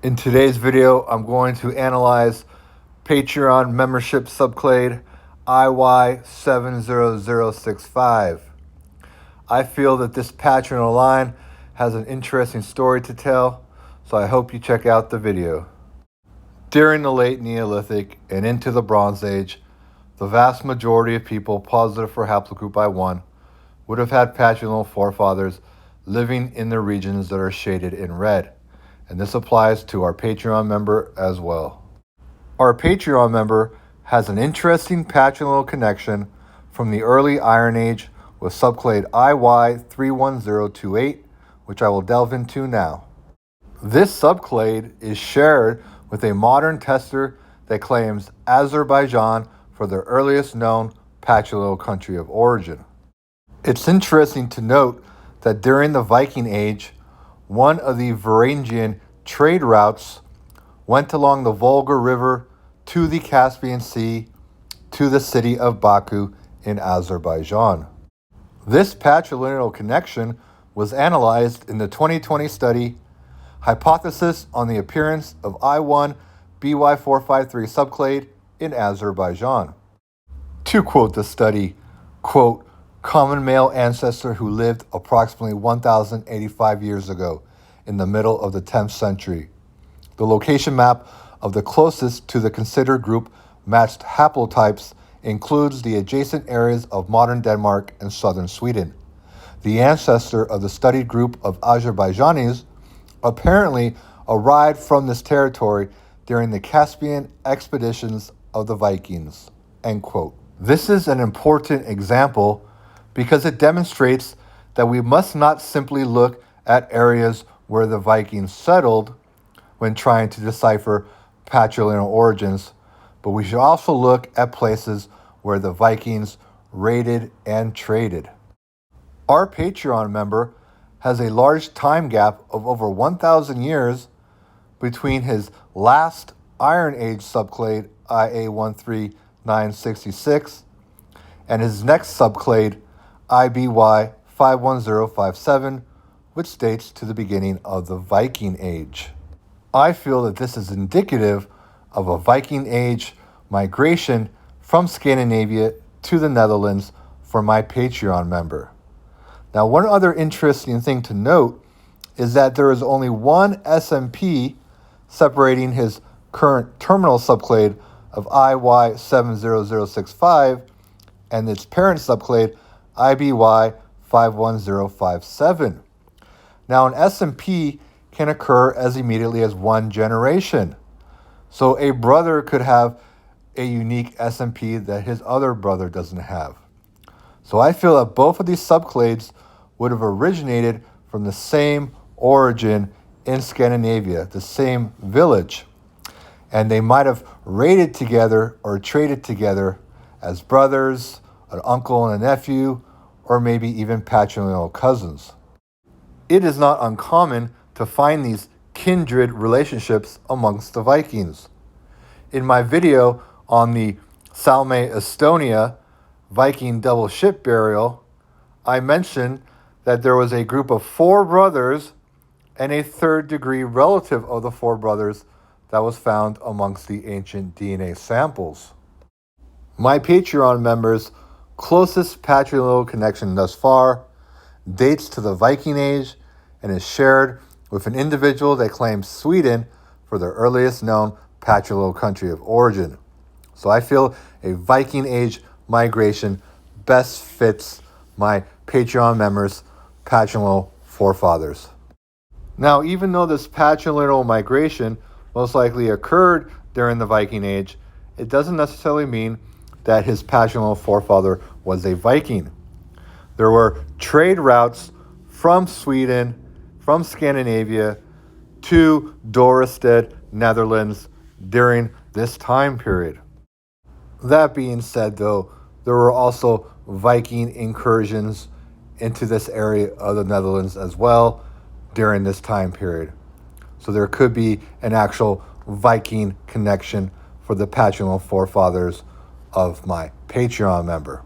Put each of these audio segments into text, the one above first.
In today's video, I'm going to analyze Patreon membership subclade I-Y70065. I feel that this patronymic line has an interesting story to tell, so I hope you check out the video. During the late Neolithic and into the Bronze Age, the vast majority of people positive for haplogroup I1 would have had patrilineal forefathers living in the regions that are shaded in red, and this applies to our Patreon member as well. Our Patreon member has an interesting patrilineal connection from the early Iron Age with subclade I-Y31028, which I will delve into now. This subclade is shared with a modern tester that claims Azerbaijan for their earliest known patrilineal country of origin. It's interesting to note that during the Viking Age, one of the Varangian trade routes went along the Volga River to the Caspian Sea to the city of Baku in Azerbaijan. This patrilineal connection was analyzed in the 2020 study Hypothesis on the Appearance of I1 BY453 Subclade in Azerbaijan. To quote the study, quote, common male ancestor who lived approximately 1,085 years ago in the middle of the 10th century. The location map of the closest to the considered group matched haplotypes includes the adjacent areas of modern Denmark and southern Sweden. The ancestor of the studied group of Azerbaijanis apparently arrived from this territory during the Caspian expeditions of the Vikings, end quote. This is an important example because it demonstrates that we must not simply look at areas where the Vikings settled when trying to decipher patrilineal origins, but we should also look at places where the Vikings raided and traded. Our Patreon member has a large time gap of over 1,000 years between his last Iron Age subclade IA13966 and his next subclade IBY51057, which dates to the beginning of the Viking Age. I feel that this is indicative of a Viking Age migration from Scandinavia to the Netherlands for my Patreon member. Now, one other interesting thing to note is that there is only one SMP separating his current terminal subclade of I-Y70065 and its parent subclade IBY51057. Now, an SMP can occur as immediately as one generation. So a brother could have a unique SMP that his other brother doesn't have. So I feel that both of these subclades would have originated from the same origin in Scandinavia, the same village. And they might have raided together or traded together as brothers, an uncle and a nephew, or maybe even patrilineal cousins. It is not uncommon to find these kindred relationships amongst the Vikings. In my video on the Salme, Estonia Viking double ship burial, I mentioned that there was a group of 4 brothers and a third-degree relative of the 4 brothers that was found amongst the ancient DNA samples. My Patreon members' closest patrilineal connection thus far dates to the Viking Age and is shared with an individual that claims Sweden for their earliest known patrilineal country of origin. So I feel a Viking Age migration best fits my Patreon members' patrilineal forefathers. Now, even though this patrilineal migration most likely occurred during the Viking Age, it doesn't necessarily mean that his patrilineal forefather was a Viking. There were trade routes from Sweden, from Scandinavia, to Dorestad, Netherlands during this time period. That being said, though, there were also Viking incursions into this area of the Netherlands as well during this time period. So there could be an actual Viking connection for the patrilineal forefathers of my Patreon member.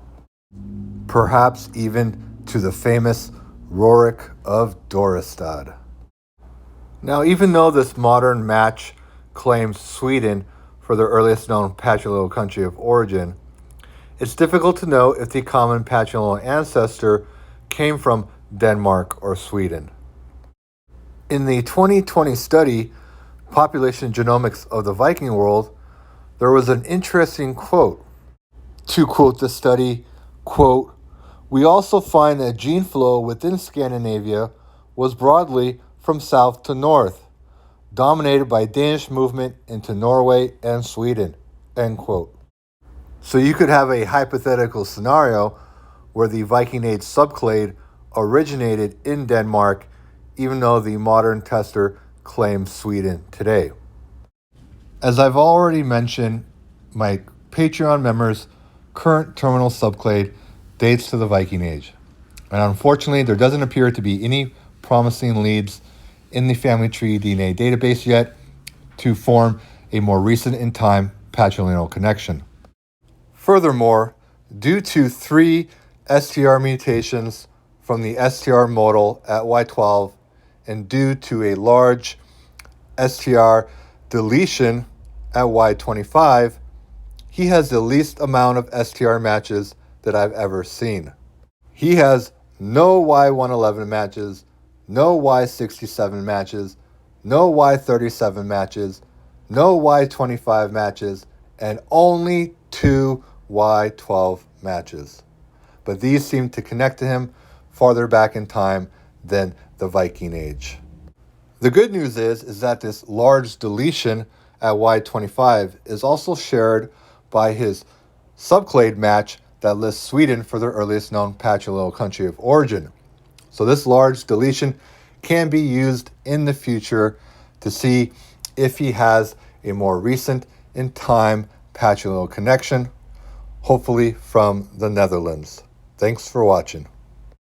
Perhaps even to the famous Rorik of Dorestad. Now, even though this modern match claims Sweden for their earliest known patrilineal country of origin, it's difficult to know if the common patrilineal ancestor came from Denmark or Sweden. In the 2020 study, Population Genomics of the Viking World, there was an interesting quote. To quote the study, quote, "We also find that gene flow within Scandinavia was broadly from south to north, dominated by Danish movement into Norway and Sweden," end quote. So you could have a hypothetical scenario where the Viking Age subclade originated in Denmark, even though the modern tester claims Sweden today. As I've already mentioned, my Patreon members' current terminal subclade dates to the Viking Age. And unfortunately, there doesn't appear to be any promising leads in the family tree DNA database yet to form a more recent in time patrilineal connection. Furthermore, due to 3 STR mutations from the STR modal at Y12 and due to a large STR deletion at Y25, he has the least amount of STR matches that I've ever seen. He has no Y111 matches, no Y67 matches, no Y37 matches, no Y25 matches, and only 2 Y12 matches. But these seem to connect to him farther back in time than the Viking Age. The good news is that this large deletion at Y25 is also shared by his subclade match that lists Sweden for their earliest known patrilineal country of origin. So this large deletion can be used in the future to see if he has a more recent in time patrilineal connection, hopefully from the Netherlands. Thanks for watching.